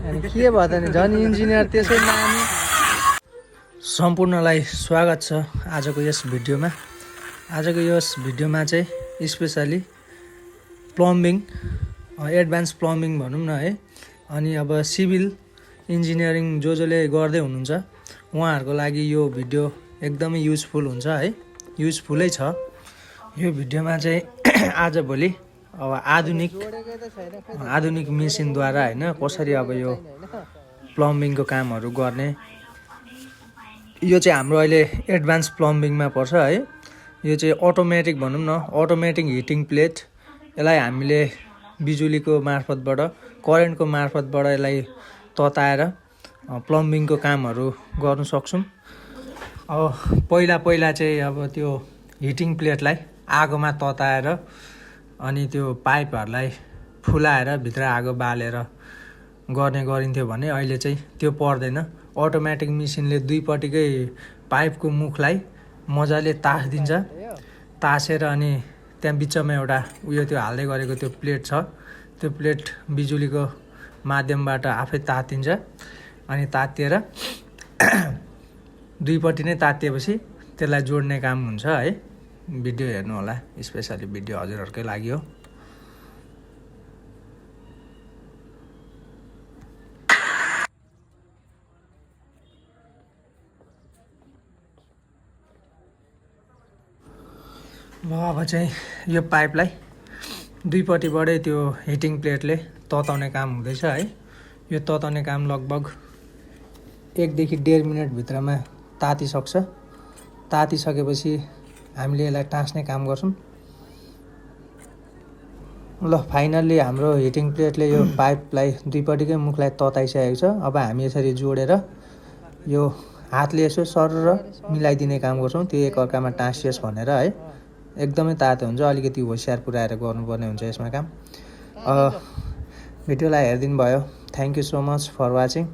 अनि के भयो त नि झन् इन्जिनियर त्यसै नानी। सम्पूर्णलाई स्वागत छ आजको यस भिडियोमा। आजको यस भिडियोमा चाहिँ स्पेसली प्लम्बिङ, एडभान्स प्लम्बिङ भनौँ न है। अनि अब सिभिल इन्जिनियरिङ जसले गर्दै हुनुहुन्छ उहाँहरूको लागि यो भिडियो एकदमै युजफुल हुन्छ है, युजफुलै छ। यो भिडियोमा चाहिँ आजभोलि अब आधुनिक मेसिनद्वारा होइन कसरी अब यो प्लम्बिङको कामहरू गर्ने, यो चाहिँ हाम्रो अहिले एडभान्स प्लम्बिङमा पर्छ है। यो चाहिँ अटोमेटिक भनौँ न, अटोमेटिक हिटिङ प्लेट। यसलाई हामीले बिजुलीको मार्फतबाट, करेन्टको मार्फतबाट यसलाई तताएर प्लम्बिङको कामहरू गर्न सक्छौँ। अब पहिला चाहिँ अब त्यो हिटिङ प्लेटलाई आगोमा तताएर अनि त्यो पाइपहरूलाई फुलाएर भित्र आगो बालेर गर्ने गरिन्थ्यो भने अहिले चाहिँ त्यो पर्दैन। अटोमेटिक मेसिनले दुईपट्टिकै पाइपको मुखलाई मजाले ताछिदिन्छ। ताछेर अनि त्यहाँ बिचमा एउटा उयो त्यो हाल्दै गरेको त्यो प्लेट छ, त्यो प्लेट बिजुलीको माध्यमबाट आफै तातिन्छ। अनि तातिएर दुईपट्टि नै तातिएपछि त्यसलाई जोड्ने काम हुन्छ है। भिडियो हेर्नु होला, स्पेसली भिडियो हजुरहरूकै लागि हो। ल अब चाहिँ यो पाइपलाई दुईपट्टिबाटै त्यो हिटिङ प्लेटले तताउने काम हुँदैछ है। यो तताउने काम लगभग 1 देखि 1.5 मिनटभित्रमा तातिसक्छ। तातिसकेपछि हामीले यसलाई टाँस्ने काम गर्छौँ। ल फाइनल्ली हाम्रो हिटिङ प्लेटले यो पाइपलाई दुईपट्टिकै मुखलाई तताइसकेको छ। अब हामी यसरी जोडेर यो हातले यसो सरर मिलाइदिने काम गर्छौँ, त्यो एकअर्कामा टाँसियोस् भनेर है। एकदमै तातो हुन्छ, अलिकति होसियार पुऱ्याएर गर्नुपर्ने हुन्छ यसमा काम। भिडियोलाई हेरिदिनु भयो, thank you so much for watching.